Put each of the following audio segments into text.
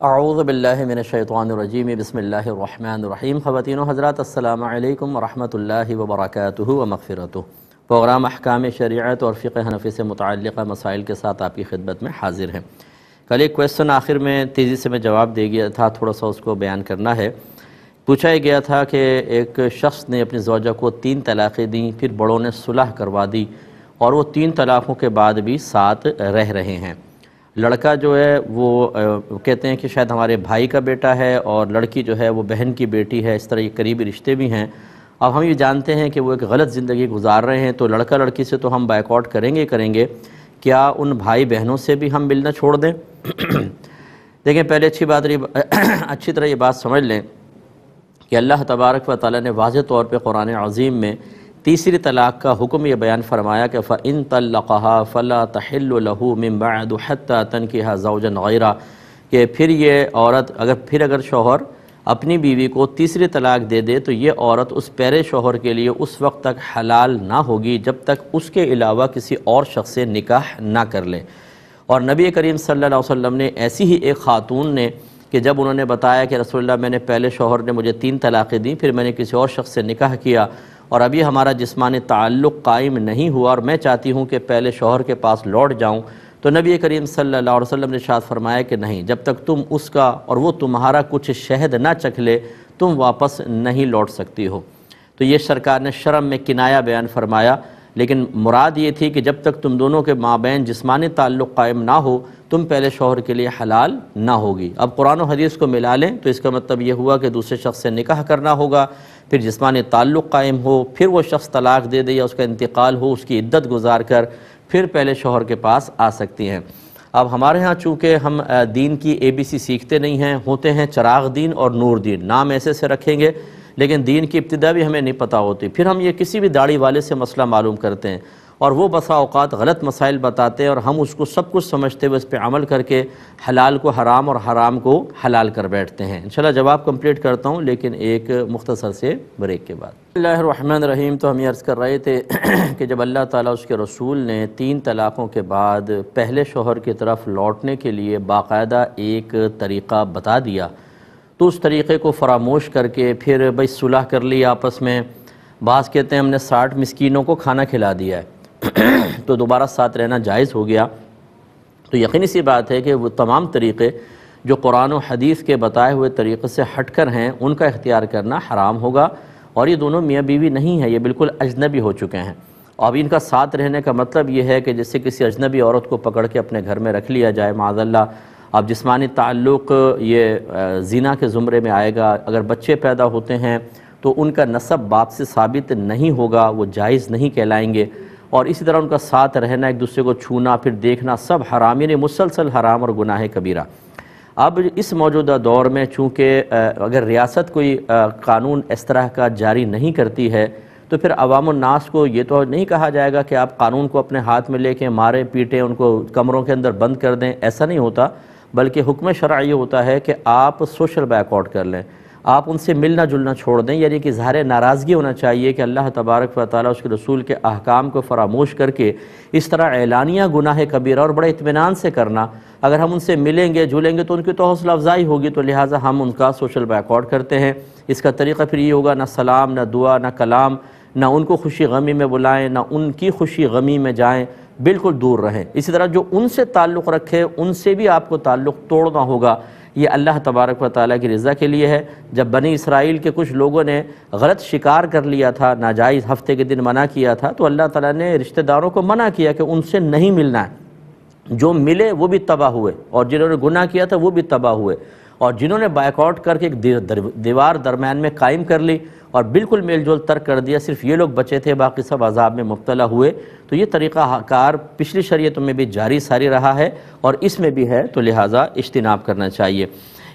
اعوذ باللہ من الشیطان الرجیم بسم اللہ الرحمن الرحیم۔ خواتین و حضرات السلام علیکم ورحمۃ اللہ وبرکاتہ و مغفرتہ۔ پروگرام احکام شریعت اور فقہ حنفی سے متعلقہ مسائل کے ساتھ آپ کی خدمت میں حاضر ہیں۔ کل ایک کویسچن آخر میں تیزی سے میں جواب دے گیا تھا، تھوڑا سا اس کو بیان کرنا ہے۔ پوچھا گیا تھا کہ ایک شخص نے اپنی زوجہ کو 3 طلاقیں دیں، پھر بڑوں نے صلح کروا دی اور وہ 3 طلاقوں کے بعد بھی ساتھ رہ رہے ہیں۔ لڑکا جو ہے وہ کہتے ہیں کہ شاید ہمارے بھائی کا بیٹا ہے اور لڑکی جو ہے وہ بہن کی بیٹی ہے، اس طرح یہ قریبی رشتے بھی ہیں۔ اب ہم یہ جانتے ہیں کہ وہ ایک غلط زندگی گزار رہے ہیں، تو لڑکا لڑکی سے تو ہم بائیک آؤٹ کریں گے، کیا ان بھائی بہنوں سے بھی ہم ملنا چھوڑ دیں؟ دیکھیں، پہلے اچھی طرح یہ بات سمجھ لیں کہ اللہ تبارک و تعالیٰ نے واضح طور پہ قرآن عظیم میں تیسری طلاق کا حکم یہ بیان فرمایا کہ فَإِن طَلَّقَهَا فَلَا تَحِلُّ لَهُ مِن بَعْدُ حَتَّى تَنكِحَ زَوْجًا غَيْرَهُ، کہ پھر یہ عورت اگر شوہر اپنی بیوی کو تیسری طلاق دے دے تو یہ عورت اس پہلے شوہر کے لیے اس وقت تک حلال نہ ہوگی جب تک اس کے علاوہ کسی اور شخص سے نکاح نہ کر لے۔ اور نبی کریم صلی اللہ علیہ وسلم نے ایسی ہی ایک خاتون نے کہ جب انہوں نے بتایا کہ رسول اللہ میں نے پہلے شوہر نے مجھے 3 طلاقیں دیں، پھر میں نے کسی اور شخص سے نکاح کیا اور ابھی ہمارا جسمانی تعلق قائم نہیں ہوا اور میں چاہتی ہوں کہ پہلے شوہر کے پاس لوٹ جاؤں، تو نبی کریم صلی اللہ علیہ وسلم نے ارشاد فرمایا کہ نہیں، جب تک تم اس کا اور وہ تمہارا کچھ شہد نہ چکھ لے تم واپس نہیں لوٹ سکتی ہو۔ تو یہ سرکار نے شرم میں کنایہ بیان فرمایا، لیکن مراد یہ تھی کہ جب تک تم دونوں کے مابین جسمانی تعلق قائم نہ ہو تم پہلے شوہر کے لیے حلال نہ ہوگی۔ اب قرآن و حدیث کو ملا لیں تو اس کا مطلب یہ ہوا کہ دوسرے شخص سے نکاح کرنا ہوگا، پھر جسمانی تعلق قائم ہو، پھر وہ شخص طلاق دے دے یا اس کا انتقال ہو، اس کی عدت گزار کر پھر پہلے شوہر کے پاس آ سکتی ہیں۔ اب ہمارے ہاں چونکہ ہم دین کی ABC سیکھتے نہیں ہیں، ہوتے ہیں چراغ دین اور نور دین، نام ایسے سے رکھیں گے لیکن دین کی ابتدا بھی ہمیں نہیں پتہ ہوتی، پھر ہم یہ کسی بھی داڑھی والے سے مسئلہ معلوم کرتے ہیں اور وہ بسا اوقات غلط مسائل بتاتے ہیں اور ہم اس کو سب کچھ سمجھتے ہوئے اس پہ عمل کر کے حلال کو حرام اور حرام کو حلال کر بیٹھتے ہیں۔ انشاءاللہ جواب کمپلیٹ کرتا ہوں لیکن ایک مختصر سے بریک کے بعد۔ بسم اللہ الرحمن الرحیم۔ تو ہم یہ عرض کر رہے تھے کہ جب اللہ تعالیٰ اس کے رسول نے 3 طلاقوں کے بعد پہلے شوہر کی طرف لوٹنے کے لیے باقاعدہ ایک طریقہ بتا دیا تو اس طریقے کو فراموش کر کے پھر بھئی صلح کر لی آپس میں، بعض کہتے ہیں ہم نے 60 مسکینوں کو کھانا کھلا دیا ہے تو دوبارہ ساتھ رہنا جائز ہو گیا، تو یقینی سی بات ہے کہ وہ تمام طریقے جو قرآن و حدیث کے بتائے ہوئے طریقے سے ہٹ کر ہیں ان کا اختیار کرنا حرام ہوگا، اور یہ دونوں میاں بیوی نہیں ہے، یہ بالکل اجنبی ہو چکے ہیں۔ اب ان کا ساتھ رہنے کا مطلب یہ ہے کہ جس سے کسی اجنبی عورت کو پکڑ کے اپنے گھر میں رکھ لیا جائے معاذ اللہ۔ اب جسمانی تعلق یہ زنا کے زمرے میں آئے گا، اگر بچے پیدا ہوتے ہیں تو ان کا نسب باپ سے ثابت نہیں ہوگا، وہ جائز نہیں کہلائیں گے، اور اسی طرح ان کا ساتھ رہنا، ایک دوسرے کو چھونا پھر دیکھنا سب حرام، یعنی مسلسل حرام اور گناہ کبیرہ۔ اب اس موجودہ دور میں چونکہ اگر ریاست کوئی قانون اس طرح کا جاری نہیں کرتی ہے تو پھر عوام الناس کو یہ تو نہیں کہا جائے گا کہ آپ قانون کو اپنے ہاتھ میں لے کے مارے پیٹیں، ان کو کمروں کے اندر بند کر دیں، ایسا نہیں ہوتا، بلکہ حکم شرعی یہ ہوتا ہے کہ آپ سوشل بائیک آؤٹ کر لیں، آپ ان سے ملنا جلنا چھوڑ دیں، یعنی کہ ظاہر ناراضگی ہونا چاہیے کہ اللہ تبارک و تعالیٰ اس کے رسول کے احکام کو فراموش کر کے اس طرح اعلانیہ گناہ کبیرہ اور بڑے اطمینان سے کرنا، اگر ہم ان سے ملیں گے جلیں گے تو ان کی تو حوصلہ افزائی ہوگی، تو لہٰذا ہم ان کا سوشل بائیک آؤٹ کرتے ہیں۔ اس کا طریقہ پھر یہ ہوگا، نہ سلام، نہ دعا، نہ کلام، نہ ان کو خوشی غمی میں بلائیں، نہ ان کی خوشی غمی میں جائیں، بالکل دور رہیں۔ اسی طرح جو ان سے تعلق رکھے ان سے بھی آپ کو تعلق توڑنا ہوگا، یہ اللہ تبارک و تعالیٰ کی رضا کے لیے ہے۔ جب بنی اسرائیل کے کچھ لوگوں نے غلط شکار کر لیا تھا، ناجائز ہفتے کے دن منع کیا تھا، تو اللہ تعالیٰ نے رشتہ داروں کو منع کیا کہ ان سے نہیں ملنا ہے، جو ملے وہ بھی تباہ ہوئے اور جنہوں نے گناہ کیا تھا وہ بھی تباہ ہوئے، اور جنہوں نے بائیک آؤٹ کر کے ایک دیوار درمیان میں قائم کر لی اور بالکل میل جول ترک کر دیا، صرف یہ لوگ بچے تھے، باقی سب عذاب میں مبتلا ہوئے۔ تو یہ طریقہ کار پچھلی شریعتوں میں بھی جاری ساری رہا ہے اور اس میں بھی ہے، تو لہٰذا اجتناب کرنا چاہیے۔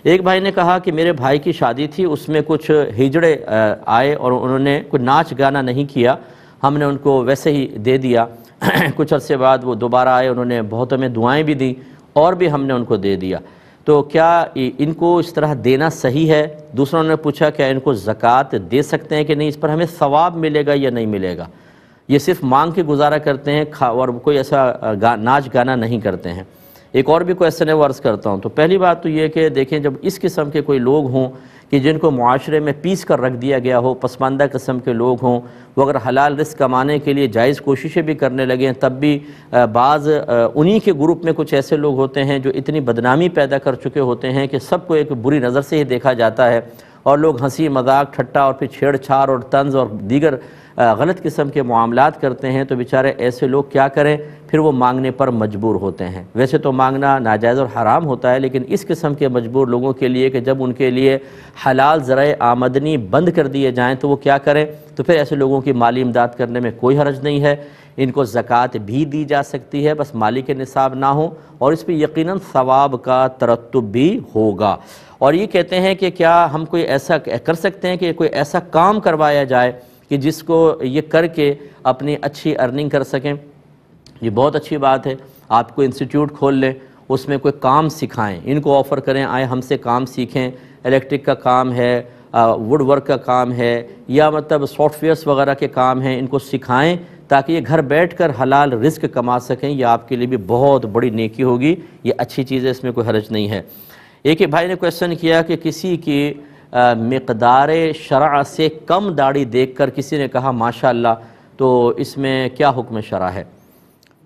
ایک بھائی نے کہا کہ میرے بھائی کی شادی تھی، اس میں کچھ ہجڑے آئے اور انہوں نے کوئی ناچ گانا نہیں کیا، ہم نے ان کو ویسے ہی دے دیا، کچھ عرصے بعد وہ دوبارہ آئے، انہوں نے بہت ہمیں دعائیں بھی دیں اور بھی ہم نے ان کو دے دیا، تو کیا ان کو اس طرح دینا صحیح ہے؟ دوسروں نے پوچھا کیا ان کو زکوٰۃ دے سکتے ہیں کہ نہیں، اس پر ہمیں ثواب ملے گا یا نہیں ملے گا؟ یہ صرف مانگ کے گزارا کرتے ہیں اور کوئی ایسا ناچ گانا نہیں کرتے ہیں۔ ایک اور بھی کویسچن ہے وہ عرض کرتا ہوں۔ تو پہلی بات تو یہ کہ دیکھیں، جب اس قسم کے کوئی لوگ ہوں کہ جن کو معاشرے میں پیس کر رکھ دیا گیا ہو، پسماندہ قسم کے لوگ ہوں، وہ اگر حلال رزق کمانے کے لیے جائز کوششیں بھی کرنے لگیں، تب بھی بعض انہی کے گروپ میں کچھ ایسے لوگ ہوتے ہیں جو اتنی بدنامی پیدا کر چکے ہوتے ہیں کہ سب کو ایک بری نظر سے ہی دیکھا جاتا ہے، اور لوگ ہنسی مذاق ٹھٹا اور پھر چھیڑ چھاڑ اور طنز اور دیگر غلط قسم کے معاملات کرتے ہیں۔ تو بیچارے ایسے لوگ کیا کریں، پھر وہ مانگنے پر مجبور ہوتے ہیں۔ ویسے تو مانگنا ناجائز اور حرام ہوتا ہے، لیکن اس قسم کے مجبور لوگوں کے لیے کہ جب ان کے لیے حلال ذرائع آمدنی بند کر دیے جائیں تو وہ کیا کریں، تو پھر ایسے لوگوں کی مالی امداد کرنے میں کوئی حرج نہیں ہے۔ ان کو زکوٰۃ بھی دی جا سکتی ہے، بس مالی کے نصاب نہ ہو، اور اس پہ یقیناً ثواب کا ترتب بھی ہوگا۔ اور یہ کہتے ہیں کہ کیا ہم کوئی ایسا کر سکتے ہیں کہ کوئی ایسا کام کروایا جائے کہ جس کو یہ کر کے اپنی اچھی ارننگ کر سکیں؟ یہ بہت اچھی بات ہے، آپ کو انسٹیٹیوٹ کھول لیں، اس میں کوئی کام سکھائیں، ان کو آفر کریں آئے ہم سے کام سیکھیں، الیکٹرک کا کام ہے، ووڈ ورک کا کام ہے، یا مطلب سافٹ ویئرس وغیرہ کے کام ہیں، ان کو سکھائیں تاکہ یہ گھر بیٹھ کر حلال رزق کما سکیں۔ یہ آپ کے لیے بھی بہت بڑی نیکی ہوگی، یہ اچھی چیز ہے، اس میں کوئی حرج نہیں ہے۔ ایک بھائی نے کویسچن کیا کہ کسی کی مقدار شرع سے کم داڑھی دیکھ کر کسی نے کہا ماشاءاللہ، تو اس میں کیا حکم شرع ہے؟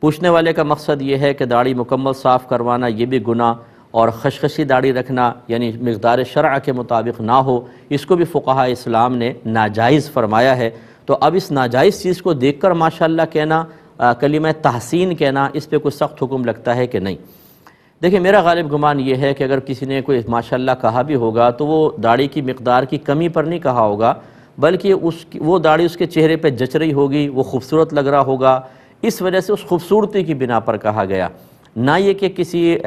پوچھنے والے کا مقصد یہ ہے کہ داڑھی مکمل صاف کروانا یہ بھی گناہ، اور خشخشی داڑھی رکھنا یعنی مقدار شرع کے مطابق نہ ہو، اس کو بھی فقہاء اسلام نے ناجائز فرمایا ہے۔ تو اب اس ناجائز چیز کو دیکھ کر ماشاءاللہ کہنا، کلمہ تحسین کہنا، اس پہ کوئی سخت حکم لگتا ہے کہ نہیں؟ دیکھیں، میرا غالب گمان یہ ہے کہ اگر کسی نے کوئی ماشاءاللہ کہا بھی ہوگا تو وہ داڑھی کی مقدار کی کمی پر نہیں کہا ہوگا، بلکہ وہ داڑھی اس کے چہرے پہ جچ رہی ہوگی، وہ خوبصورت لگ رہا ہوگا، اس وجہ سے اس خوبصورتی کی بنا پر کہا گیا، نہ یہ کہ کسی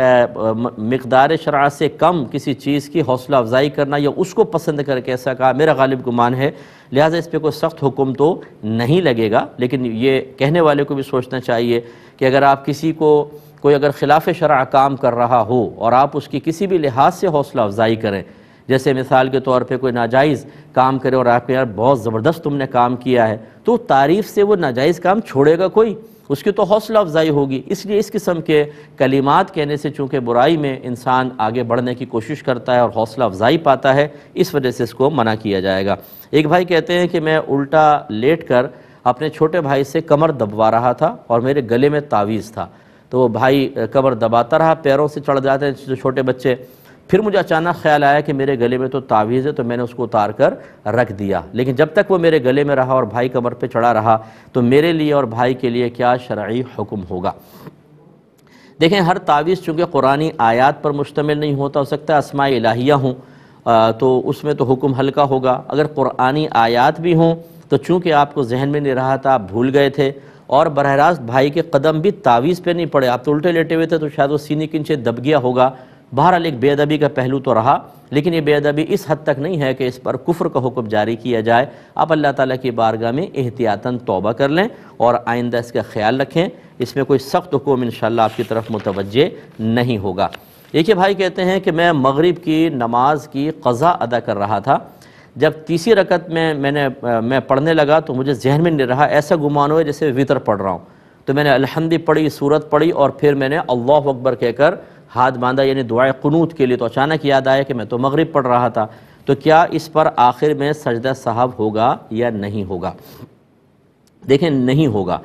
مقدار شرع سے کم کسی چیز کی حوصلہ افزائی کرنا یا اس کو پسند کر کے ایسا کہا۔ میرا غالب گمان ہے، لہٰذا اس پہ کوئی سخت حکم تو نہیں لگے گا، لیکن یہ کہنے والے کو بھی سوچنا چاہیے کہ اگر آپ کسی کو کوئی اگر خلاف شرع کام کر رہا ہو اور آپ اس کی کسی بھی لحاظ سے حوصلہ افزائی کریں، جیسے مثال کے طور پہ کوئی ناجائز کام کرے اور آپ کہ یار بہت زبردست تم نے کام کیا ہے، تو تعریف سے وہ ناجائز کام چھوڑے گا کوئی؟ اس کی تو حوصلہ افزائی ہوگی۔ اس لیے اس قسم کے کلمات کہنے سے چونکہ برائی میں انسان آگے بڑھنے کی کوشش کرتا ہے اور حوصلہ افزائی پاتا ہے، اس وجہ سے اس کو منع کیا جائے گا۔ ایک بھائی کہتے ہیں کہ میں الٹا لیٹ کر اپنے چھوٹے بھائی سے کمر دبوا رہا تھا اور میرے گلے میں تعویذ تھا، تو وہ بھائی کمر دباتا رہا، پیروں سے چڑھ جاتے ہیں جو چھوٹے بچے۔ پھر مجھے اچانک خیال آیا کہ میرے گلے میں تو تعویذ ہے، تو میں نے اس کو اتار کر رکھ دیا، لیکن جب تک وہ میرے گلے میں رہا اور بھائی کمر پہ چڑھا رہا، تو میرے لیے اور بھائی کے لیے کیا شرعی حکم ہوگا؟ دیکھیں، ہر تعویذ چونکہ قرآنی آیات پر مشتمل نہیں ہوتا، ہو سکتا ہے اسماء الہیہ ہوں، تو اس میں تو حکم ہلکا ہوگا۔ اگر قرآنی آیات بھی ہوں تو چونکہ آپ کو ذہن میں نہیں رہا تھا، آپ بھول گئے تھے، اور براہ راست بھائی کے قدم بھی تعویذ پہ نہیں پڑے، آپ تو الٹے لیٹے ہوئے تھے، تو شاید وہ سینے کے نیچے دب گیا ہوگا۔ بہرحال ایک بے ادبی کا پہلو تو رہا، لیکن یہ بے ادبی اس حد تک نہیں ہے کہ اس پر کفر کا حکم جاری کیا جائے۔ آپ اللہ تعالیٰ کی بارگاہ میں احتیاطاً توبہ کر لیں اور آئندہ اس کا خیال رکھیں، اس میں کوئی سخت حکم انشاءاللہ آپ کی طرف متوجہ نہیں ہوگا۔ ایک بھائی کہتے ہیں کہ میں مغرب کی نماز کی قضا ادا کر رہا تھا، جب تیسری رکعت میں پڑھنے لگا تو مجھے ذہن میں نہیں رہا، ایسا گمان ہوا جیسے وطر پڑھ رہا ہوں، تو میں نے الحمد پڑھی، سورت پڑھی، اور پھر میں نے اللہ اکبر کہہ کر ہاتھ باندھا، یعنی دعائے قنوت کے لیے، تو اچانک یاد آیا کہ میں تو مغرب پڑھ رہا تھا، تو کیا اس پر آخر میں سجدہ سہو ہوگا یا نہیں ہوگا؟ دیکھیں، نہیں ہوگا۔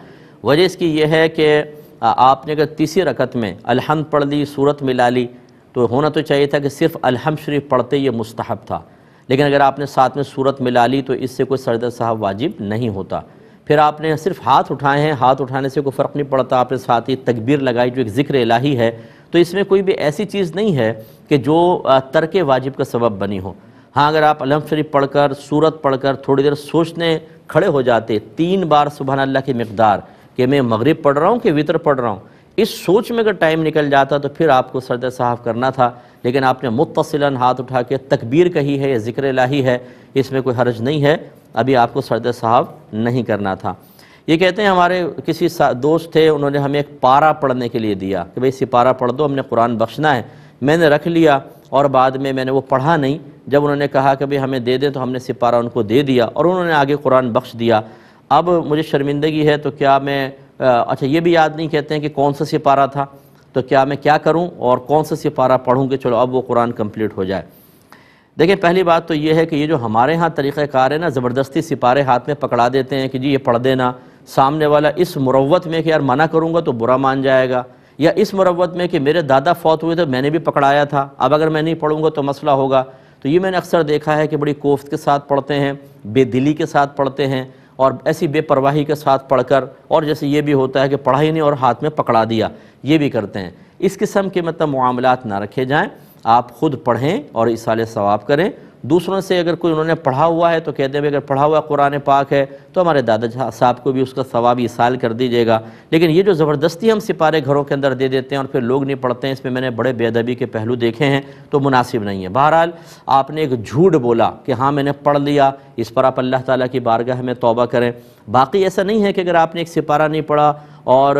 وجہ اس کی یہ ہے کہ آپ نے اگر تیسری رکعت میں الحمد پڑھ لی، سورت ملا لی، تو ہونا تو چاہیے تھا کہ صرف الحمد شریف پڑھتے یہ مستحب تھا، لیکن اگر آپ نے ساتھ میں سورت ملا لی تو اس سے کوئی سجدہ سہو واجب نہیں ہوتا۔ پھر آپ نے صرف ہاتھ اٹھائے ہیں، ہاتھ اٹھانے سے کوئی فرق نہیں پڑتا، آپ نے ساتھ ہی تکبیر لگائی جو ایک ذکر الہی ہے، تو اس میں کوئی بھی ایسی چیز نہیں ہے کہ جو ترک واجب کا سبب بنی ہو۔ ہاں، اگر آپ الحمد شریف پڑھ کر، سورت پڑھ کر تھوڑی دیر سوچنے کھڑے ہو جاتے 3 بار سبحان اللہ کی مقدار کہ میں مغرب پڑھ رہا ہوں کہ وطر پڑھ رہا ہوں، اس سوچ میں اگر ٹائم نکل جاتا تو پھر آپ کو سجدہ سہو کرنا تھا، لیکن آپ نے متصلاً ہاتھ اٹھا کے تکبیر کہی ہے یا ذکر الہی ہے، اس میں کوئی حرج نہیں ہے، ابھی آپ کو سجدہ سہو نہیں کرنا تھا۔ یہ کہتے ہیں ہمارے کسی دوست تھے، انہوں نے ہمیں ایک پارہ پڑھنے کے لیے دیا کہ بھئی سپارہ پڑھ دو، ہم نے قرآن بخشنا ہے، میں نے رکھ لیا اور بعد میں نے وہ پڑھا نہیں۔ جب انہوں نے کہا کہ بھئی ہمیں دے دیں تو ہم نے سپارہ ان کو دے دیا اور انہوں نے آگے قرآن بخش دیا۔ اب مجھے شرمندگی ہے، تو کیا میں اچھا یہ بھی یاد نہیں کہتے ہیں کہ کون سا سپارہ تھا، تو کیا میں کیا کروں اور کون سا سپارہ پڑھوں کہ چلو اب وہ قرآن کمپلیٹ ہو جائے؟ دیکھیں پہلی بات تو یہ ہے کہ یہ جو ہمارے ہاں طریقہ کار ہے نا، زبردستی سپارے ہاتھ میں پکڑا دیتے ہیں کہ جی یہ پڑھ دینا، سامنے والا اس مروت میں کہ یار منع کروں گا تو برا مان جائے گا، یا اس مروت میں کہ میرے دادا فوت ہوئے تھے میں نے بھی پکڑایا تھا، اب اگر میں نہیں پڑھوں گا تو مسئلہ ہوگا۔ تو یہ میں نے اکثر دیکھا ہے کہ بڑی کوفت کے ساتھ پڑھتے ہیں، بے دلی کے ساتھ پڑھتے ہیں، اور ایسی بے پرواہی کے ساتھ پڑھ کر، اور جیسے یہ بھی ہوتا ہے کہ پڑھا ہی نہیں اور ہاتھ میں پکڑا دیا، یہ بھی کرتے ہیں۔ اس قسم کے معاملات نہ رکھے جائیں، آپ خود پڑھیں اور ایصال ثواب کریں۔ دوسروں سے اگر کوئی انہوں نے پڑھا ہوا ہے تو کہتے ہیں اگر پڑھا ہوا قرآن پاک ہے تو ہمارے دادا صاحب کو بھی اس کا ثواب ایصال کر دیجیے گا۔ لیکن یہ جو زبردستی ہم سپارے گھروں کے اندر دے دیتے ہیں اور پھر لوگ نہیں پڑھتے ہیں، اس میں نے بڑے بے ادبی کے پہلو دیکھے ہیں، تو مناسب نہیں ہے۔ بہرحال آپ نے ایک جھوٹ بولا کہ ہاں میں نے پڑھ لیا، اس پر آپ اللہ تعالیٰ کی بارگاہ میں توبہ کریں۔ باقی ایسا نہیں ہے کہ اگر آپ نے ایک سپارہ نہیں پڑھا اور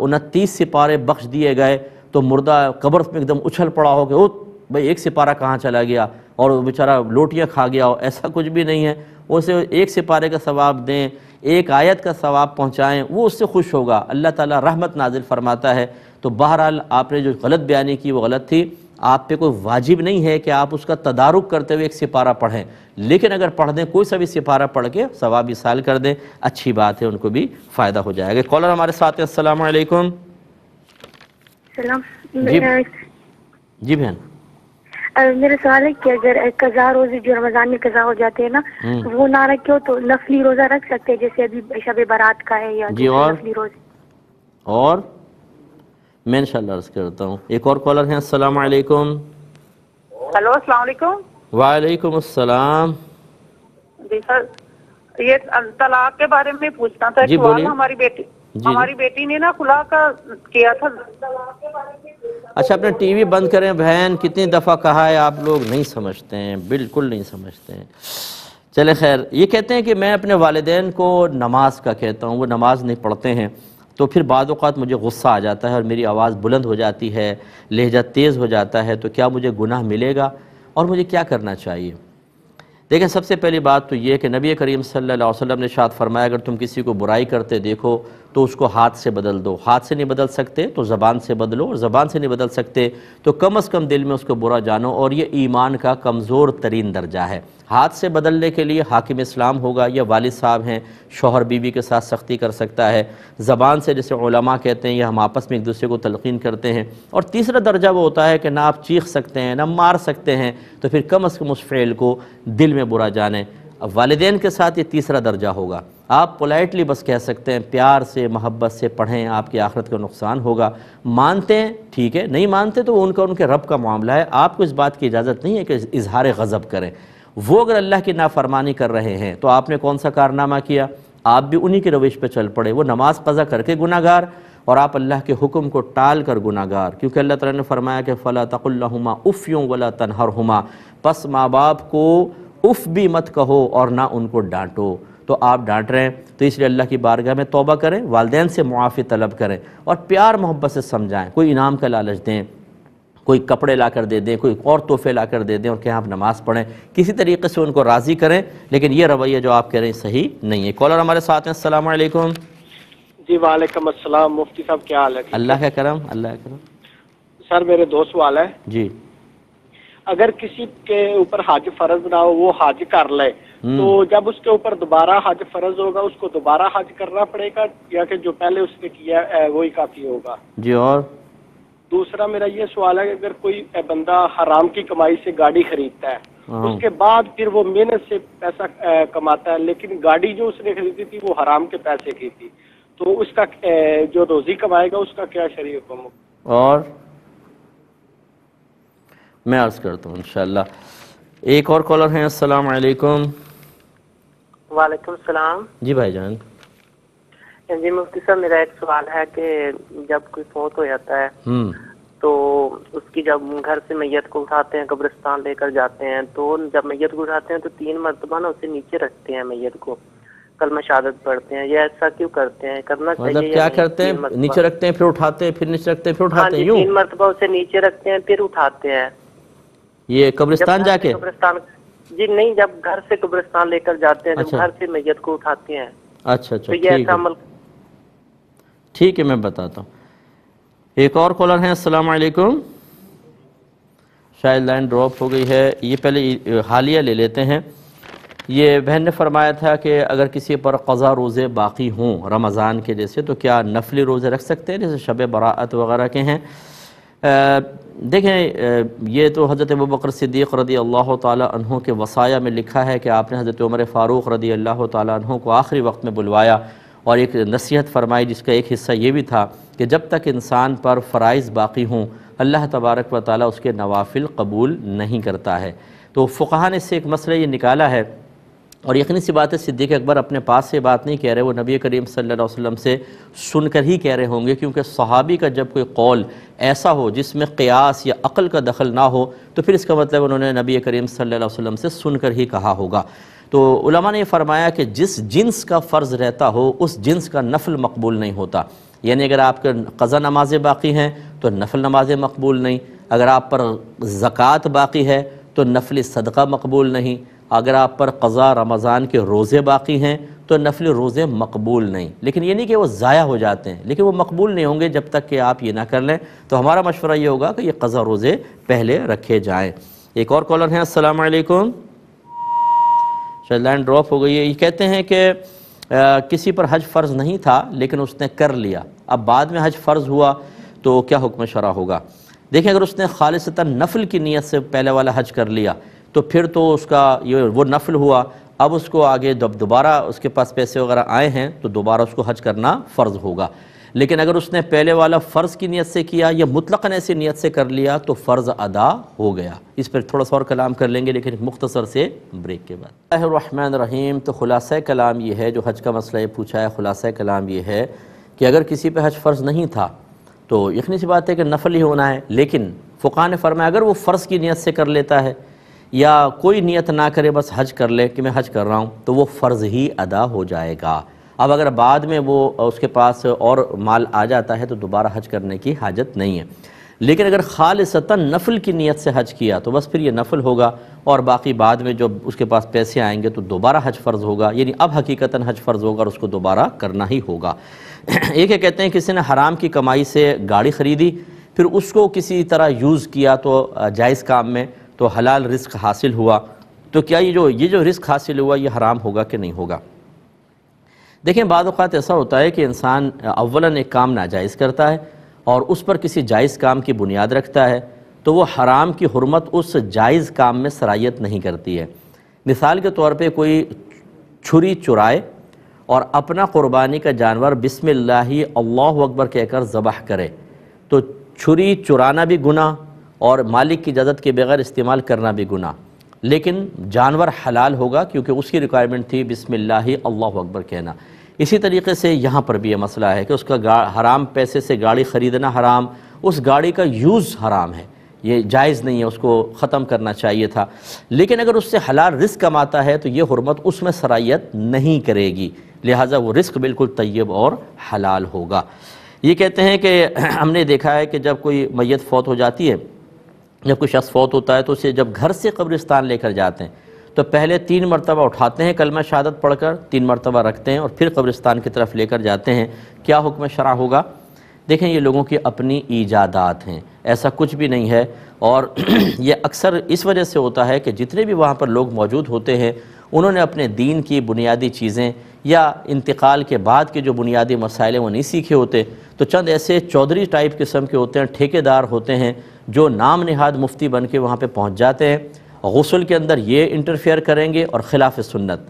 29 سپارے بخش دیے گئے تو مردہ قبر میں ایک دم اچھل پڑا ہو کہ بھئی ایک سپارہ کہاں چلا گیا اور وہ بیچارہ لوٹیاں کھا گیا ہو، ایسا کچھ بھی نہیں ہے۔ اسے ایک سپارے کا ثواب دیں، ایک آیت کا ثواب پہنچائیں، وہ اس سے خوش ہوگا، اللہ تعالیٰ رحمت نازل فرماتا ہے۔ تو بہرحال آپ نے جو غلط بیانی کی وہ غلط تھی، آپ پہ کوئی واجب نہیں ہے کہ آپ اس کا تدارک کرتے ہوئے ایک سپارہ پڑھیں، لیکن اگر پڑھ دیں کوئی سا بھی سپارہ پڑھ کے ثواب ایصال کر دیں، اچھی بات ہے، ان کو بھی فائدہ ہو جائے گا۔ کالر ہمارے ساتھ ہیں، السلام علیکم۔ سلام جی بہن، میرا سوال ہے کہ اگر قضا روزے جو رمضان میں قضا ہو جاتے ہیں نا، وہ نہ رکھے ہو تو نفلی روزہ رکھ سکتے ہیں، جیسے ابھی شب برات کا ہے یا جی، اور نفلی روزے؟ اور میں انشاءاللہ عرض کرتا ہوں۔ ایک اور کالر ہیں، السلام علیکم۔ ہیلو، السلام علیکم۔ وعلیکم السلام۔ جی سر، یہ طلاق کے بارے میں پوچھنا تھا، جی ایک سوال۔ بولیے۔ ہماری بیٹی نے نا خلا کا کیا تھا۔ اچھا اپنے ٹی وی بند کریں بہن، کتنی دفعہ کہا ہے، آپ لوگ نہیں سمجھتے ہیں، بالکل نہیں سمجھتے ہیں۔ چلے خیر، یہ کہتے ہیں کہ میں اپنے والدین کو نماز کا کہتا ہوں، وہ نماز نہیں پڑھتے ہیں، تو پھر بعض اوقات مجھے غصہ آ جاتا ہے اور میری آواز بلند ہو جاتی ہے، لہجہ تیز ہو جاتا ہے، تو کیا مجھے گناہ ملے گا اور مجھے کیا کرنا چاہیے؟ دیکھیں سب سے پہلی بات تو یہ کہ نبی کریم صلی اللہ علیہ وسلم نے ارشاد فرمایا اگر تم کسی کو برائی کرتے دیکھو تو اس کو ہاتھ سے بدل دو، ہاتھ سے نہیں بدل سکتے تو زبان سے بدلو، اور زبان سے نہیں بدل سکتے تو کم از کم دل میں اس کو برا جانو، اور یہ ایمان کا کمزور ترین درجہ ہے۔ ہاتھ سے بدلنے کے لیے حاکم اسلام ہوگا یا والد صاحب ہیں، شوہر بیوی کے ساتھ سختی کر سکتا ہے، زبان سے جیسے علماء کہتے ہیں یا ہم آپس میں ایک دوسرے کو تلقین کرتے ہیں، اور تیسرا درجہ وہ ہوتا ہے کہ نہ آپ چیخ سکتے ہیں نہ مار سکتے ہیں، تو پھر کم از کم اس فعل کو دل میں برا جانیں۔ اب والدین کے ساتھ یہ تیسرا درجہ ہوگا، آپ پولائٹلی بس کہہ سکتے ہیں، پیار سے محبت سے پڑھیں، آپ کی آخرت کا نقصان ہوگا، مانتے ہیں ٹھیک ہے، نہیں مانتے تو ان کے رب کا معاملہ ہے، آپ کو اس بات کی اجازت نہیں ہے کہ اظہار غضب کریں۔ وہ اگر اللہ کی نافرمانی کر رہے ہیں تو آپ نے کون سا کارنامہ کیا؟ آپ بھی انہی کی روش پہ چل پڑے، وہ نماز قضا کر کے گناہ گار اور آپ اللہ کے حکم کو ٹال کر گناہ گار، کیونکہ اللہ تعالیٰ نے فرمایا کہ فَلَا تَقُلْ لَهُمَا اُفٍّ وَلَا تَنْهَرْهُمَا، پس ماں باپ کو اف بھی مت کہو اور نہ ان کو ڈانٹو۔ تو آپ ڈانٹ رہے ہیں تو اس لیے اللہ کی بارگاہ میں توبہ کریں، والدین سے معافی طلب کریں اور پیار محبت سے سمجھائیں، کوئی انعام کا لالچ دیں، کوئی کپڑے لا کر دے دیں، کوئی اور تحفے لا کر دے دیں اور کہ آپ نماز پڑھیں، کسی طریقے سے ان کو راضی کریں، لیکن یہ رویہ جو آپ کہہ رہے ہیں صحیح نہیں ہے۔ کالر ہمارے ساتھ ہیں، السلام علیکم۔ جی وعلیکم السلام، مفتی صاحب کیا حال ہے؟ اللہ کا کرم، اللہ کا کرم۔ سر میرے دو سوال ہیں۔ جی، اگر کسی کے اوپر حج فرض نہ ہو، وہ حج کر لے، تو جب اس کے اوپر دوبارہ حج فرض ہوگا اس کو دوبارہ حج کرنا پڑے گا یا کہ جو پہلے اس نے کیا وہی کافی ہوگا؟ جی، اور دوسرا میرا یہ سوال ہے کہ اگر کوئی بندہ حرام کی کمائی سے گاڑی خریدتا ہے، اس کے بعد پھر وہ محنت سے پیسہ کماتا ہے، لیکن گاڑی جو اس نے خریدی تھی وہ حرام کے پیسے کی تھی، تو اس کا جو روزی کمائے گا اس کا کیا شرعی حکم ہوگا؟ اور میں عرض کرتا ہوں انشاءاللہ۔ ایک اور کالر ہیں، السلام علیکم۔ وعلیکم السلام۔ جی بھائی جان۔ جی مفتی صاحب میرا ایک سوال ہے کہ جب کوئی فوت ہو جاتا ہے تو اس کی جب گھر سے میت کو اٹھاتے ہیں قبرستان لے کر جاتے ہیں، تو جب میت کو اٹھاتے ہیں تو 3 مرتبہ نا اسے نیچے رکھتے ہیں، میت کو کلمہ شہادت پڑھتے ہیں، یہ ایسا کیوں کرتے ہیں؟ کرنا چاہیے مطلب کیا کرتے ہیں؟ نیچے رکھتے ہیں پھر اٹھاتے ہیں، پھر نیچے رکھتے ہیں پھر اٹھاتے ہیں، یوں 3 مرتبہ اسے نیچے رکھتے ہیں پھر اٹھاتے ہیں یہ قبرستان جا کے؟ قبرستان جی نہیں، جب گھر سے قبرستان لے کر جاتے ہیں، جب گھر سے میت کو اٹھاتے ہیں۔ اچھا تو یہ ایسا عمل ٹھیک ہے، میں بتاتا ہوں۔ ایک اور کالر ہیں، السلام علیکم. شاید لائن ڈراپ ہو گئی ہے. یہ پہلے حالیہ لے لیتے ہیں. یہ بہن نے فرمایا تھا کہ اگر کسی پر قضا روزے باقی ہوں رمضان کے جیسے تو کیا نفلی روزے رکھ سکتے ہیں جیسے شب براءت وغیرہ کے ہیں؟ دیکھیں یہ تو حضرت ابوبکر صدیق رضی اللہ تعالیٰ عنہ کے وصایا میں لکھا ہے کہ آپ نے حضرت عمر فاروق رضی اللہ تعالیٰ عنہ کو آخری وقت میں بلوایا اور ایک نصیحت فرمائی جس کا ایک حصہ یہ بھی تھا کہ جب تک انسان پر فرائض باقی ہوں اللہ تبارک و تعالیٰ اس کے نوافل قبول نہیں کرتا ہے. تو فقہاء نے اس سے ایک مسئلہ یہ نکالا ہے، اور یقینی سی بات ہے صدیق اکبر اپنے پاس سے بات نہیں کہہ رہے، وہ نبی کریم صلی اللہ علیہ وسلم سے سن کر ہی کہہ رہے ہوں گے، کیونکہ صحابی کا جب کوئی قول ایسا ہو جس میں قیاس یا عقل کا دخل نہ ہو تو پھر اس کا مطلب انہوں نے نبی کریم صلی اللہ علیہ وسلم سے سن کر ہی کہا ہوگا. تو علماء نے یہ فرمایا کہ جس جنس کا فرض رہتا ہو اس جنس کا نفل مقبول نہیں ہوتا. یعنی اگر آپ کے قضا نمازیں باقی ہیں تو نفل نمازیں مقبول نہیں، اگر آپ پر زکوٰۃ باقی ہے تو نفل صدقہ مقبول نہیں، اگر آپ پر قضا رمضان کے روزے باقی ہیں تو نفل روزے مقبول نہیں. لیکن یہ نہیں کہ وہ ضائع ہو جاتے ہیں، لیکن وہ مقبول نہیں ہوں گے جب تک کہ آپ یہ نہ کر لیں. تو ہمارا مشورہ یہ ہوگا کہ یہ قضا روزے پہلے رکھے جائیں. ایک اور کالر ہیں، السلام علیکم. شاید لائن ڈراپ ہو گئی ہے. یہ کہتے ہیں کہ کسی پر حج فرض نہیں تھا لیکن اس نے کر لیا، اب بعد میں حج فرض ہوا تو کیا حکم شرع ہوگا؟ دیکھیں اگر اس نے خالصتاً نفل کی نیت سے پہلے والا حج کر لیا تو پھر تو اس کا وہ نفل ہوا، اب اس کو آگے دوبارہ اس کے پاس پیسے وغیرہ آئے ہیں تو دوبارہ اس کو حج کرنا فرض ہوگا. لیکن اگر اس نے پہلے والا فرض کی نیت سے کیا یا مطلقاً ایسی نیت سے کر لیا تو فرض ادا ہو گیا. اس پر تھوڑا سا اور کلام کر لیں گے لیکن ایک مختصر سے بریک کے بعد. بسم اللہ الرحمن الرحیم. تو خلاصہ کلام یہ ہے، جو حج کا مسئلہ یہ پوچھا ہے، خلاصہ کلام یہ ہے کہ اگر کسی پہ حج فرض نہیں تھا تو یقینی سی بات ہے کہ نفل ہی ہونا ہے. لیکن فقہاء نے فرمایا اگر وہ فرض کی نیت سے کر لیتا ہے یا کوئی نیت نہ کرے بس حج کر لے کہ میں حج کر رہا ہوں تو وہ فرض ہی ادا ہو جائے گا. اب اگر بعد میں وہ اس کے پاس اور مال آ جاتا ہے تو دوبارہ حج کرنے کی حاجت نہیں ہے. لیکن اگر خالصتاً نفل کی نیت سے حج کیا تو بس پھر یہ نفل ہوگا، اور باقی بعد میں جب اس کے پاس پیسے آئیں گے تو دوبارہ حج فرض ہوگا. یعنی اب حقیقتاً حج فرض ہوگا اور اس کو دوبارہ کرنا ہی ہوگا. ایک ہے کہتے ہیں کسی نے حرام کی کمائی سے گاڑی خریدی، پھر اس کو کسی طرح یوز کیا تو جائز کام میں، تو حلال رزق حاصل ہوا، تو کیا یہ جو رزق حاصل ہوا یہ حرام ہوگا کہ نہیں ہوگا؟ دیکھیں بعض اوقات ایسا ہوتا ہے کہ انسان اولاً ایک کام ناجائز کرتا ہے اور اس پر کسی جائز کام کی بنیاد رکھتا ہے تو وہ حرام کی حرمت اس جائز کام میں سرایت نہیں کرتی ہے. مثال کے طور پہ کوئی چھری چرائے اور اپنا قربانی کا جانور بسم اللہ اللہ اکبر کہہ کر ذبح کرے تو چھری چرانا بھی گناہ اور مالک کی اجازت کے بغیر استعمال کرنا بھی گناہ، لیکن جانور حلال ہوگا کیونکہ اس کی ریکوائرمنٹ تھی بسم اللہ اللہ اکبر کہنا. اسی طریقے سے یہاں پر بھی یہ مسئلہ ہے کہ اس کا حرام پیسے سے گاڑی خریدنا حرام، اس گاڑی کا یوز حرام ہے، یہ جائز نہیں ہے، اس کو ختم کرنا چاہیے تھا. لیکن اگر اس سے حلال رزق کماتا ہے تو یہ حرمت اس میں سرایت نہیں کرے گی، لہٰذا وہ رزق بالکل طیب اور حلال ہوگا. یہ کہتے ہیں کہ ہم نے دیکھا ہے کہ جب کوئی میت فوت ہو جاتی ہے، جب کوئی شخص فوت ہوتا ہے تو اسے جب گھر سے قبرستان لے کر جاتے ہیں تو پہلے 3 مرتبہ اٹھاتے ہیں کلمہ شہادت پڑھ کر، 3 مرتبہ رکھتے ہیں اور پھر قبرستان کی طرف لے کر جاتے ہیں. کیا حکم شرع ہوگا؟ دیکھیں یہ لوگوں کی اپنی ایجادات ہیں، ایسا کچھ بھی نہیں ہے، اور یہ اکثر اس وجہ سے ہوتا ہے کہ جتنے بھی وہاں پر لوگ موجود ہوتے ہیں انہوں نے اپنے دین کی بنیادی چیزیں یا انتقال کے بعد کے جو بنیادی مسائل وہ نہیں سیکھے ہوتے، تو چند ایسے چودھری ٹائپ قسم کے ہوتے ہیں، ٹھیکیدار ہوتے ہیں جو نام نہاد مفتی بن کے وہاں پہ پہنچ جاتے ہیں. غسل کے اندر یہ انٹرفیئر کریں گے اور خلاف سنت،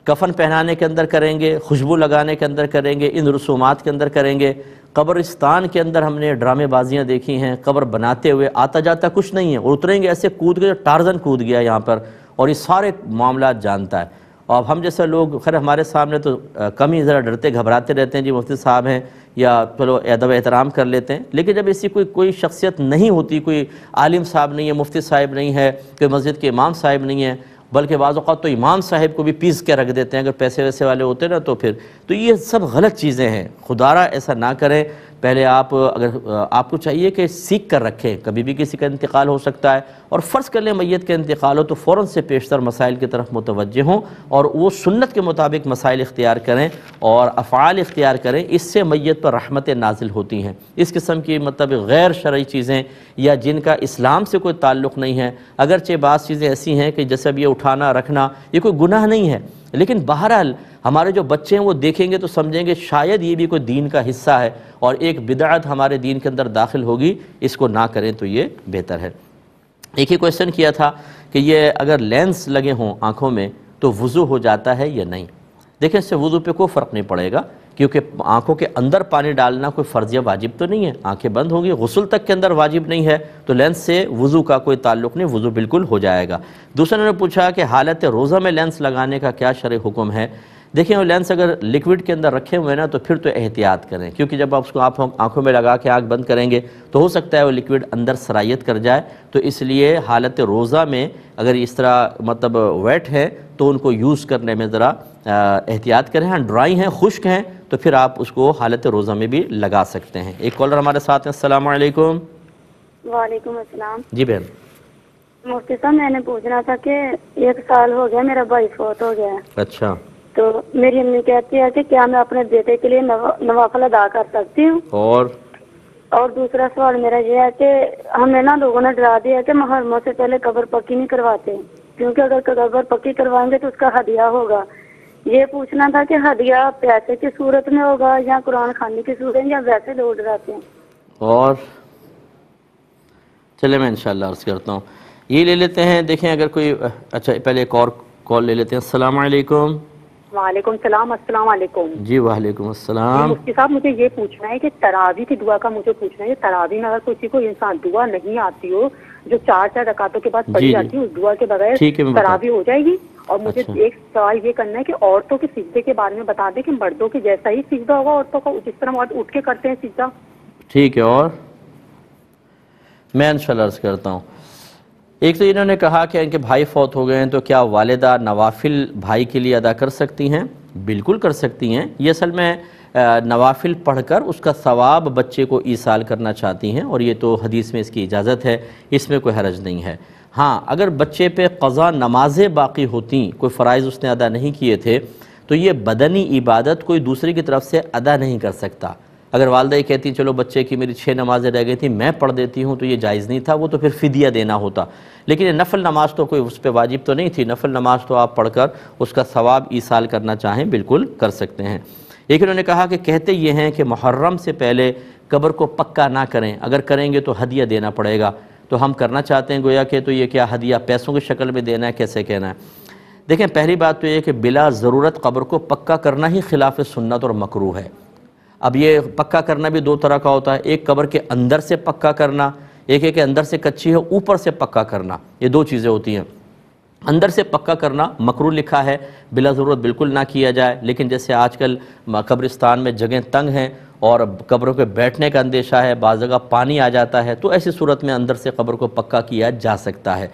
کفن پہنانے کے اندر کریں گے، خوشبو لگانے کے اندر کریں گے، ان رسومات کے اندر کریں گے. قبرستان کے اندر ہم نے ڈرامے بازیاں دیکھی ہیں، قبر بناتے ہوئے آتا جاتا کچھ نہیں ہے، اور اتریں گے ایسے کود گئے، ٹارزن کود گیا یہاں پر، اور یہ سارے معاملات جانتا ہے. اور ہم جیسے لوگ خیر ہمارے سامنے تو کم ہی ذرا ڈرتے گھبراتے رہتے ہیں، جی مفتی صاحب ہیں یا چلو ادب احترام کر لیتے ہیں. لیکن جب ایسی کوئی شخصیت نہیں ہوتی، کوئی عالم صاحب نہیں ہے، مفتی صاحب نہیں ہے، کوئی مسجد کے امام صاحب نہیں ہے، بلکہ بعض اوقات تو امام صاحب کو بھی پیس کے رکھ دیتے ہیں اگر پیسے ویسے والے ہوتے نا، تو پھر تو یہ سب غلط چیزیں ہیں. خدا را ایسا نہ کریں. پہلے آپ اگر آپ کو چاہیے کہ سیکھ کر رکھیں، کبھی بھی کسی کا انتقال ہو سکتا ہے، اور فرض کر لیں میت کا انتقال ہو تو فوراً سے پیشتر مسائل کی طرف متوجہ ہوں اور وہ سنت کے مطابق مسائل اختیار کریں اور افعال اختیار کریں، اس سے میت پر رحمتیں نازل ہوتی ہیں۔ اس قسم کی مطلب غیر شرعی چیزیں یا جن کا اسلام سے کوئی تعلق نہیں ہے، اگرچہ بعض چیزیں ایسی ہیں کہ جیسے اب یہ اٹھانا رکھنا یہ کوئی گناہ نہیں ہے، لیکن بہرحال ہمارے جو بچے ہیں وہ دیکھیں گے تو سمجھیں گے شاید یہ بھی کوئی دین کا حصہ ہے اور ایک بدعت ہمارے دین کے اندر داخل ہوگی، اس کو نہ کریں تو یہ بہتر ہے۔ ایک ہی کویشچن کیا تھا کہ یہ اگر لینس لگے ہوں آنکھوں میں تو وضو ہو جاتا ہے یا نہیں؟ دیکھیں اس سے وضو پہ کوئی فرق نہیں پڑے گا، کیونکہ آنکھوں کے اندر پانی ڈالنا کوئی فرض یا واجب تو نہیں ہے، آنکھیں بند ہوگی، غسل تک کے اندر واجب نہیں ہے، تو لینس سے وضو کا کوئی تعلق نہیں، وضو بالکل ہو جائے گا۔ دوسرے نے پوچھا کہ حالت روزہ میں لینس لگانے کا کیا شرعی حکم ہے؟ دیکھیں وہ لینس اگر لکوڈ کے اندر رکھے ہوئے نا تو پھر تو احتیاط کریں، کیونکہ جب آپ اس کو آنکھوں میں لگا کے آنکھ بند کریں گے تو ہو سکتا ہے وہ لکوڈ اندر سرایت کر جائے، تو اس لیے حالت روزہ میں اگر اس طرح مطلب ویٹ ہے تو ان کو یوز کرنے میں ذرا احتیاط کریں۔ ہاں ڈرائی ہیں، خشک ہیں تو پھر آپ اس کو حالت روزہ میں بھی لگا سکتے ہیں۔ ایک کالر ہمارے ساتھ ہیں، السلام علیکم۔ وعلیکم السلام۔ جی بہن۔ مفتی صاحب میں نے پوچھنا تھا کہ 1 سال ہو گیا میرا بھائی فوت ہو گیا ہے، اچھا، تو میری امی کہتی ہے کہ کیا میں اپنے بیٹے کے لیے نوافل ادا کر سکتی ہوں؟ اور دوسرا سوال میرا یہ ہے کہ ہمیں نا لوگوں نے ڈرا دیا ہے کہ محرموں سے پہلے قبر پکی نہیں کرواتے، کیونکہ اگر قبر پکی کروائیں گے تو اس کا ہدیہ ہوگا۔ یہ پوچھنا تھا کہ ہدیہ پیسے کی صورت میں ہوگا یا قرآن خوانی کی صورت یا ویسے لوگ ڈراتے ہیں؟ اور چلے میں انشاءاللہ عرض کرتا ہوں، یہ لے لیتے ہیں۔ دیکھیں اگر کوئی اچھا پہلے ایک اور کال لے لیتے ہیں۔ السلام علیکم۔ وعلیکم السلام۔ السلام علیکم جی وعلیکم السلام۔ مفتی صاحب مجھے یہ پوچھنا ہے کہ تراویح کی دعا کا مجھے پوچھنا ہے، تراویح میں اگر کسی کو انسان دعا نہیں آتی ہو جو 4 رکعتوں کے بعد پڑھی جاتی ہے، اس دعا کے بغیر تراویح ہو جائے گی؟ اور مجھے ایک سوال یہ کرنا ہے کہ عورتوں کے سجدے کے بارے میں بتا دیں کہ مردوں کے جیسا ہی سجدہ ہوگا عورتوں کا، جس طرح مرد اٹھ کے کرتے ہیں سجدہ؟ ٹھیک ہے، اور میں انشاءاللہ عرض کرتا ہوں۔ ایک تو انہوں نے کہا کہ ان کے بھائی فوت ہو گئے ہیں تو کیا والدہ نوافل بھائی کے لیے ادا کر سکتی ہیں؟ بالکل کر سکتی ہیں۔ یہ اصل میں نوافل پڑھ کر اس کا ثواب بچے کو ایصال کرنا چاہتی ہیں، اور یہ تو حدیث میں اس کی اجازت ہے، اس میں کوئی حرج نہیں ہے۔ ہاں اگر بچے پہ قضا نمازیں باقی ہوتیں، کوئی فرائض اس نے ادا نہیں کیے تھے، تو یہ بدنی عبادت کوئی دوسرے کی طرف سے ادا نہیں کر سکتا۔ اگر والدہ یہ کہتی چلو بچے کی میری 6 نمازیں رہ گئی تھیں میں پڑھ دیتی ہوں، تو یہ جائز نہیں تھا، وہ تو پھر فدیہ دینا ہوتا۔ لیکن یہ نفل نماز تو کوئی اس پہ واجب تو نہیں تھی، نفل نماز تو آپ پڑھ کر اس کا ثواب ایصال کرنا چاہیں بالکل کر سکتے ہیں۔ ایک انہوں نے کہا کہ کہتے یہ ہیں کہ محرم سے پہلے قبر کو پکا نہ کریں، اگر کریں گے تو ہدیہ دینا پڑے گا، تو ہم کرنا چاہتے ہیں گویا کہ تو یہ کیا ہدیہ پیسوں کی شکل میں دینا ہے، کیسے کہنا ہے؟ دیکھیں پہلی بات تو یہ کہ بلا ضرورت قبر کو پکا کرنا ہی خلاف سنت اور مکروہ ہے۔ اب یہ پکا کرنا بھی 2 طرح کا ہوتا ہے، ایک قبر کے اندر سے پکا کرنا، ایک ہے کہ اندر سے کچی ہے اوپر سے پکا کرنا، یہ 2 چیزیں ہوتی ہیں۔ اندر سے پکا کرنا مکروہ لکھا ہے، بلا ضرورت بالکل نہ کیا جائے، لیکن جیسے آج کل قبرستان میں جگہیں تنگ ہیں اور قبروں پہ بیٹھنے کا اندیشہ ہے، بعض جگہ پانی آ جاتا ہے، تو ایسی صورت میں اندر سے قبر کو پکا کیا جا سکتا ہے۔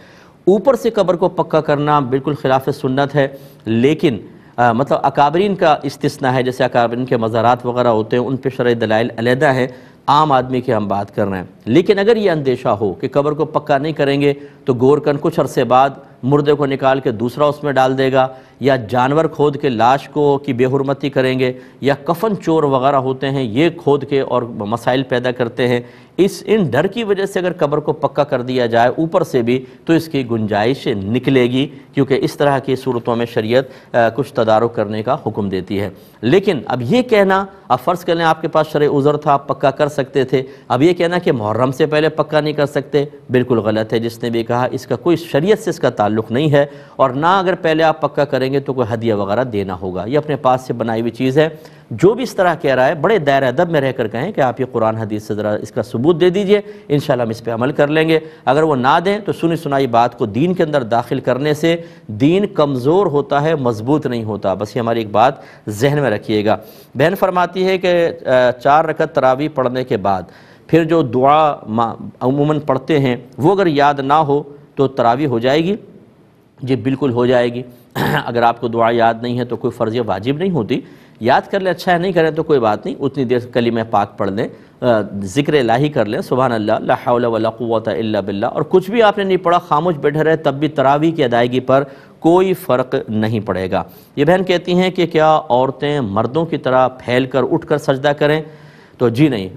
اوپر سے قبر کو پکا کرنا بالکل خلاف سنت ہے، لیکن مطلب اکابرین کا استثناء ہے، جیسے اکابرین کے مزارات وغیرہ ہوتے ہیں ان پہ شرعی دلائل علیحدہ ہیں، عام آدمی کی ہم بات کر رہے ہیں۔ لیکن اگر یہ اندیشہ ہو کہ قبر کو پکا نہیں کریں گے تو گورکن کچھ عرصے بعد مردے کو نکال کے دوسرا اس میں ڈال دے گا، یا جانور کھود کے لاش کو کی بے حرمتی کریں گے، یا کفن چور وغیرہ ہوتے ہیں یہ کھود کے اور مسائل پیدا کرتے ہیں، ان ڈر کی وجہ سے اگر قبر کو پکا کر دیا جائے اوپر سے بھی تو اس کی گنجائش نکلے گی، کیونکہ اس طرح کی صورتوں میں شریعت کچھ تدارک کرنے کا حکم دیتی ہے۔ لیکن اب یہ کہنا، اب فرض کر لیں آپ کے پاس شرعی عذر تھا، آپ پکا کر سکتے تھے، اب یہ کہنا کہ محرم سے پہلے پکا نہیں کر سکتے، بالکل غلط ہے۔ جس نے بھی کہا اس کا کوئی شریعت سے اس کا تعلق نہیں ہے، اور نہ اگر پہلے آپ پکا کریں گے تو کوئی ہدیہ وغیرہ دینا ہوگا، یہ اپنے پاس سے بنائی ہوئی چیز ہے۔ جو بھی اس طرح کہہ رہا ہے بڑے دائرہ ادب میں رہ کر کہیں کہ آپ یہ قرآن حدیث سے ذرا اس کا ثبوت دے دیجئے، انشاءاللہ ہم اس پہ عمل کر لیں گے۔ اگر وہ نہ دیں تو سنی سنائی بات کو دین کے اندر داخل کرنے سے دین کمزور ہوتا ہے، مضبوط نہیں ہوتا، بس یہ ہماری ایک بات ذہن میں رکھیے گا۔ بہن فرماتی ہے کہ 4 رکعت تراویح پڑھنے کے بعد پھر جو دعا عموماً پڑھتے ہیں وہ اگر یاد نہ ہو تو تراویح ہو جائے گی؟ جی بالکل ہو جائے گی۔ اگر آپ کو دعا یاد نہیں ہے تو کوئی فرض واجب نہیں ہوتی، یاد کر لیں اچھا ہے، نہیں کریں تو کوئی بات نہیں، اتنی دیر کلمہ پاک پڑھ لیں ذکر الہی کر لیں، سبحان اللہ، لا حول ولا قوت الا باللہ، اور کچھ بھی آپ نے نہیں پڑھا، خاموش بیٹھے رہے، تب بھی تراویح کی ادائیگی پر کوئی فرق نہیں پڑے گا۔ یہ بہن کہتی ہیں کہ کیا عورتیں مردوں کی طرح پھیل کر اٹھ کر سجدہ کریں؟ تو جی نہیں،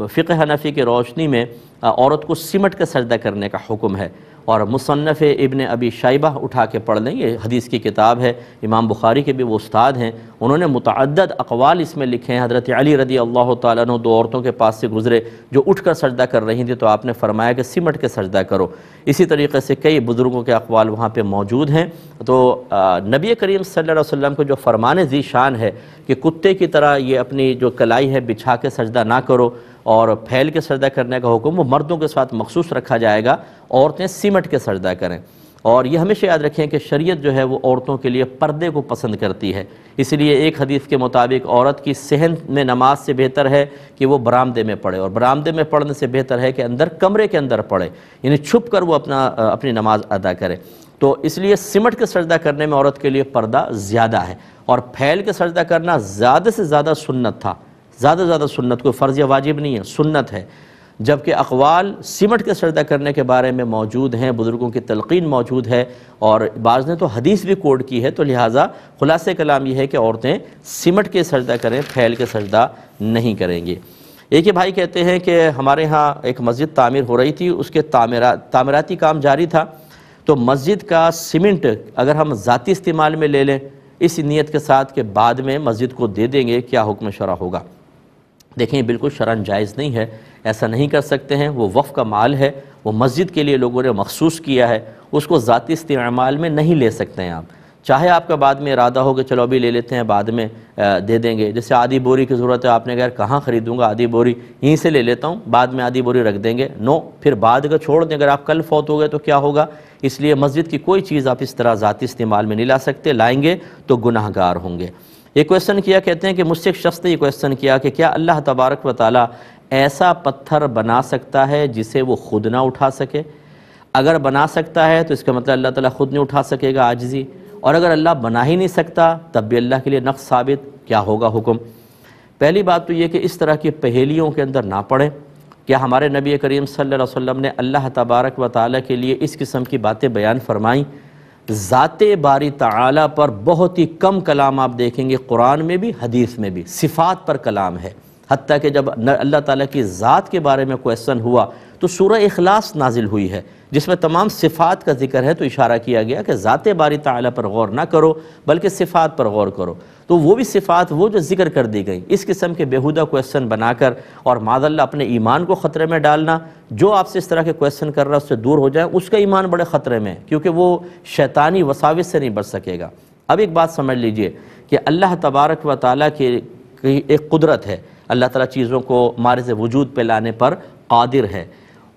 فقہ حنفی کی روشنی میں عورت کو سمٹ کے سجدہ کرنے کا حکم ہے، اور مصنف ابن ابی شیبہ اٹھا کے پڑھ لیں، یہ حدیث کی کتاب ہے، امام بخاری کے بھی وہ استاد ہیں، انہوں نے متعدد اقوال اس میں لکھے ہیں۔ حضرت علی رضی اللہ تعالیٰ عنہ 2 عورتوں کے پاس سے گزرے جو اٹھ کر سجدہ کر رہی تھیں، تو آپ نے فرمایا کہ سمٹ کے سجدہ کرو۔ اسی طریقے سے کئی بزرگوں کے اقوال وہاں پہ موجود ہیں۔ تو نبی کریم صلی اللہ علیہ وسلم کو جو فرمان ذی شان ہے کہ کتے کی طرح یہ اپنی جو کلائی ہے بچھا کے سجدہ نہ کرو اور پھیل کے سجدہ کرنے کا حکم وہ مردوں کے ساتھ مخصوص رکھا جائے گا، عورتیں سمٹ کے سجدہ کریں۔ اور یہ ہمیشہ یاد رکھیں کہ شریعت جو ہے وہ عورتوں کے لیے پردے کو پسند کرتی ہے، اس لیے ایک حدیث کے مطابق عورت کی صحن میں نماز سے بہتر ہے کہ وہ برآمدے میں پڑھے، اور برآمدے میں پڑھنے سے بہتر ہے کہ کمرے کے اندر پڑھے، یعنی چھپ کر وہ اپنی نماز ادا کرے۔ تو اس لیے سمٹ کے سجدہ کرنے میں عورت کے لیے پردہ زیادہ ہے، اور پھیل کے سجدہ کرنا زیادہ سے زیادہ سنت تھا، زیادہ سے زیادہ سنت، کوئی فرض یا واجب نہیں ہے، سنت ہے۔ جبکہ اقوال سمٹ کے سجدہ کرنے کے بارے میں موجود ہیں، بزرگوں کی تلقین موجود ہے، اور بعض نے تو حدیث بھی کوٹ کی ہے، تو لہٰذا خلاصہ کلام یہ ہے کہ عورتیں سمٹ کے سجدہ کریں، پھیل کے سجدہ نہیں کریں گی۔ ایک ہی بھائی کہتے ہیں کہ ہمارے ہاں ایک مسجد تعمیر ہو رہی تھی، اس کے تعمیراتی کام جاری تھا، تو مسجد کا سیمنٹ اگر ہم ذاتی استعمال میں لے لیں اس نیت کے ساتھ کہ بعد میں مسجد کو دے دیں گے، کیا حکم شرع ہوگا؟ دیکھیں بالکل شرعاً جائز نہیں ہے، ایسا نہیں کر سکتے ہیں، وہ وقف کا مال ہے، وہ مسجد کے لیے لوگوں نے مخصوص کیا ہے، اس کو ذاتی استعمال میں نہیں لے سکتے ہیں آپ، چاہے آپ کا بعد میں ارادہ ہو کہ چلو ابھی لے لیتے ہیں بعد میں دے دیں گے، جیسے آدھی بوری کی ضرورت ہے، آپ نے کہا کہاں خریدوں گا آدھی بوری، یہیں سے لے لیتا ہوں، بعد میں آدھی بوری رکھ دیں گے، پھر بعد کا چھوڑ دیں، اگر آپ کل فوت ہو گئے تو کیا ہوگا؟ اس لیے مسجد کی کوئی چیز آپ اس طرح ذاتی استعمال میں نہیں لا سکتے، لائیں گے تو گناہ گار ہوں گے۔ یہ کویسچن کیا، کہتے ہیں کہ مجھ سے ایک شخص نے یہ کویسچن کیا کہ کیا اللہ تبارک و تعالیٰ ایسا پتھر بنا سکتا ہے جسے وہ خود نہ اٹھا سکے؟ اگر بنا سکتا ہے تو اس کا مطلب اللہ تعالیٰ خود نہیں اٹھا سکے گا، عاجزی، اور اگر اللہ بنا ہی نہیں سکتا تب بھی اللہ کے لیے نقص ثابت، کیا ہوگا حکم؟ پہلی بات تو یہ کہ اس طرح کی پہیلیوں کے اندر نہ پڑیں۔ کیا ہمارے نبی کریم صلی اللہ علیہ وسلم نے اللہ تبارک و تعالیٰ کے لیے اس قسم کی باتیں بیان فرمائیں؟ ذات باری تعالیٰ پر بہت ہی کم کلام آپ دیکھیں گے، قرآن میں بھی حدیث میں بھی صفات پر کلام ہے، حتیٰ کہ جب اللہ تعالیٰ کی ذات کے بارے میں کویسچن ہوا تو سورہ اخلاص نازل ہوئی ہے جس میں تمام صفات کا ذکر ہے، تو اشارہ کیا گیا کہ ذات باری تعالیٰ پر غور نہ کرو بلکہ صفات پر غور کرو، تو وہ بھی صفات وہ جو ذکر کر دی گئی، اس قسم کے بیہودہ کویسچن بنا کر اور معاذ اللہ اپنے ایمان کو خطرے میں ڈالنا، جو آپ سے اس طرح کے کویسچن کر رہا ہے اس سے دور ہو جائے، اس کا ایمان بڑے خطرے میں ہے، کیونکہ وہ شیطانی وساوس سے نہیں بچ سکے گا۔ اب ایک بات سمجھ لیجئے کہ اللہ تبارک و تعالیٰ کی ایک قدرت ہے، اللہ تعالیٰ چیزوں کو معرض وجود پہ لانے پر قادر ہے،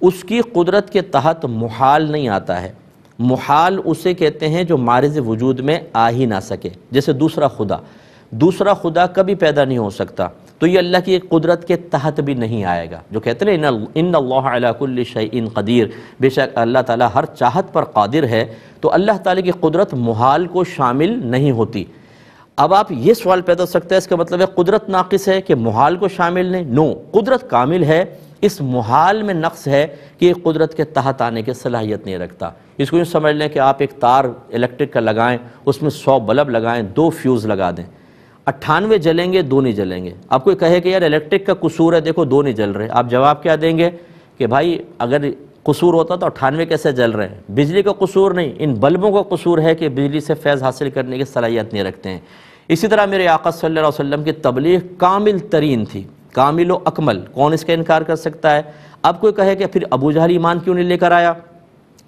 اس کی قدرت کے تحت محال نہیں آتا ہے، محال اسے کہتے ہیں جو معرض وجود میں آ ہی نہ سکے، جیسے دوسرا خدا کبھی پیدا نہیں ہو سکتا، تو یہ اللہ کی ایک قدرت کے تحت بھی نہیں آئے گا، جو کہتے ہیں ان اللہ علی کل شیء قدیر، بے شک اللہ تعالیٰ ہر چاہت پر قادر ہے، تو اللہ تعالیٰ کی قدرت محال کو شامل نہیں ہوتی۔ اب آپ یہ سوال پیدا ہو سکتا ہے اس کا مطلب ہے قدرت ناقص ہے کہ محال کو شامل نہیں؟ قدرت کامل ہے، اس محال میں نقص ہے کہ یہ قدرت کے تحت آنے کی صلاحیت نہیں رکھتا۔ اس کو یوں سمجھ لیں کہ آپ ایک تار الیکٹرک کا لگائیں، اس میں 100 بلب لگائیں، 2 فیوز لگا دیں، 98 جلیں گے، 2 نہیں جلیں گے۔ آپ کوئی کہے کہ یار الیکٹرک کا قصور ہے، دیکھو 2 نہیں جل رہے، آپ جواب کیا دیں گے کہ بھائی اگر قصور ہوتا تو 98 کیسے جل رہے ہیں؟ بجلی کا قصور نہیں، ان بلبوں کا قصور ہے کہ بجلی سے فیض حاصل کرنے کی صلاحیت نہیں رکھتے ہیں۔ اسی طرح میرے آقا صلی اللہ علیہ وسلم کی تبلیغ کامل ترین تھی، کامل و اکمل، کون اس کا انکار کر سکتا ہے؟ اب کوئی کہے کہ پھر ابو جہل ایمان کیوں نہیں لے کر آیا؟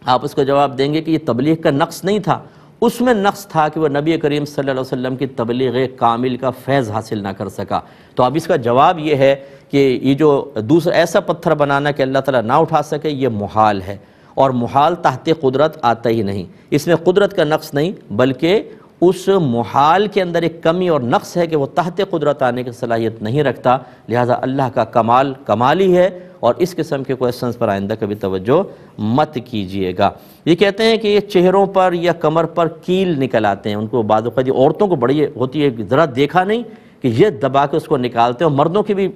آپ اس کو جواب دیں گے کہ یہ تبلیغ کا نقص نہیں تھا، اس میں نقص تھا کہ وہ نبی کریم صلی اللہ علیہ وسلم کی تبلیغ کامل کا فیض حاصل نہ کر سکا۔ تو اب اس کا جواب یہ ہے کہ یہ جو دوسرا ایسا پتھر بنانا کہ اللہ تعالیٰ نہ اٹھا سکے، یہ محال ہے، اور محال تحت قدرت آتا ہی نہیں، اس میں قدرت کا نقص نہیں بلکہ اس محال کے اندر ایک کمی اور نقص ہے کہ وہ تحت قدرت آنے کی صلاحیت نہیں رکھتا، لہٰذا اللہ کا کمال ہی ہے، اور اس قسم کے کویسچنز پر آئندہ کبھی توجہ مت کیجئے گا۔ یہ کہتے ہیں کہ یہ چہروں پر یا کمر پر کیل نکل آتے ہیں، ان کو بعض اوقات عورتوں کو بڑی ہوتی ہے، ذرا دیکھا نہیں کہ یہ دبا کے اس کو نکالتے ہیں، اور مردوں کی بھی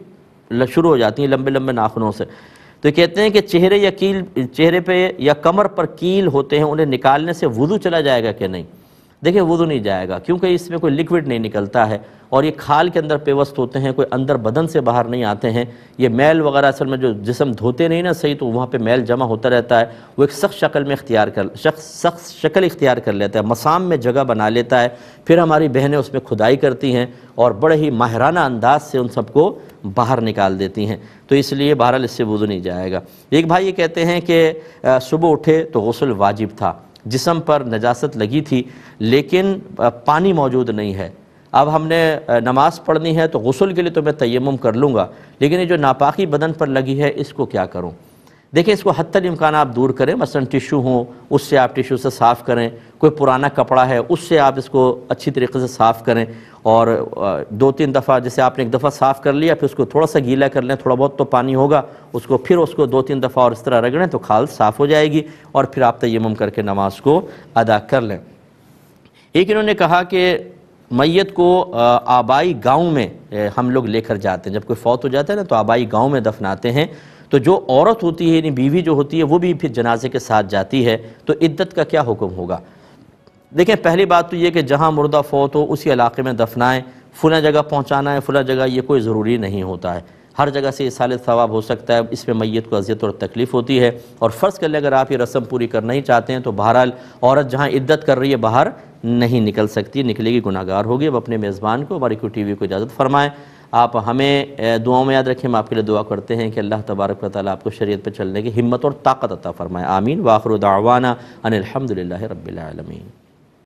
شروع ہو جاتی ہیں لمبے لمبے ناخنوں سے. تو کہتے ہیں کہ چہرے پہ یا کمر پر کیل ہوتے ہیں، انہیں نکالنے سے وضو چلا جائے گا کہ نہیں؟ دیکھیں وضو نہیں جائے گا، کیونکہ اس میں کوئی لکوڈ نہیں نکلتا ہے اور یہ کھال کے اندر پیوست ہوتے ہیں، کوئی اندر بدن سے باہر نہیں آتے ہیں. یہ میل وغیرہ اصل میں جو جسم دھوتے نہیں نا صحیح، تو وہاں پہ میل جمع ہوتا رہتا ہے، وہ ایک سخت شکل اختیار کر لیتا ہے، مسام میں جگہ بنا لیتا ہے. پھر ہماری بہنیں اس میں کھدائی کرتی ہیں اور بڑے ہی ماہرانہ انداز سے ان سب کو باہر نکال دیتی ہیں. تو اس لیے بہرحال اس سے وضو نہیں جائے گا. ایک بھائی یہ کہتے ہیں کہ صبح اٹھے تو غسل واجب تھا، جسم پر نجاست لگی تھی لیکن پانی موجود نہیں ہے. اب ہم نے نماز پڑھنی ہے تو غسل کے لیے تو میں تیمم کر لوں گا، لیکن یہ جو ناپاکی بدن پر لگی ہے اس کو کیا کروں؟ دیکھیں اس کو حتی الامکان آپ دور کریں، مثلا ٹیشو ہوں اس سے آپ ٹیشو سے صاف کریں، کوئی پرانا کپڑا ہے اس سے آپ اس کو اچھی طریقے سے صاف کریں، اور 2-3 دفعہ، جیسے آپ نے ایک دفعہ صاف کر لیا پھر اس کو تھوڑا سا گیلا کر لیں، تھوڑا بہت تو پانی ہوگا اس کو، پھر اس کو 2-3 دفعہ اور اس طرح رگڑیں تو کھال صاف ہو جائے گی، اور پھر آپ تیمم کر کے نماز کو ادا کر لیں. ایک انہوں نے کہا کہ میت کو آبائی گاؤں میں ہم لوگ لے کر جاتے ہیں، جب کوئی فوت ہو جاتا ہے نا تو آبائی گاؤں میں دفناتے ہیں، تو جو عورت ہوتی ہے یعنی بیوی جو ہوتی ہے وہ بھی پھر جنازے کے ساتھ جاتی ہے، تو عدت کا کیا حکم ہوگا؟ دیکھیں پہلی بات تو یہ کہ جہاں مردہ فوت ہو اسی علاقے میں دفنائیں. فلاں جگہ پہنچانا ہے فلاں جگہ، یہ کوئی ضروری نہیں ہوتا ہے، ہر جگہ سے ایصال ثواب ہو سکتا ہے. اس میں میت کو اذیت اور تکلیف ہوتی ہے، اور فرض کر لیں اگر آپ یہ رسم پوری کرنا ہی چاہتے ہیں تو بہرحال عورت جہاں عدت کر رہی ہے باہر نہیں نکل سکتی، نکلے گی گناہگار ہوگی. اب اپنے میزبان کو ہماری ٹی وی کو اجازت فرمائیں. آپ ہمیں دعاؤں میں یاد رکھیں، ہم آپ کے لیے دعا کرتے ہیں کہ اللہ تبارک و تعالیٰ آپ کو شریعت پہ چلنے کی ہمت اور طاقت عطا فرمائے. آمین. وآخر دعوانا ان الحمدللہ رب العالمین.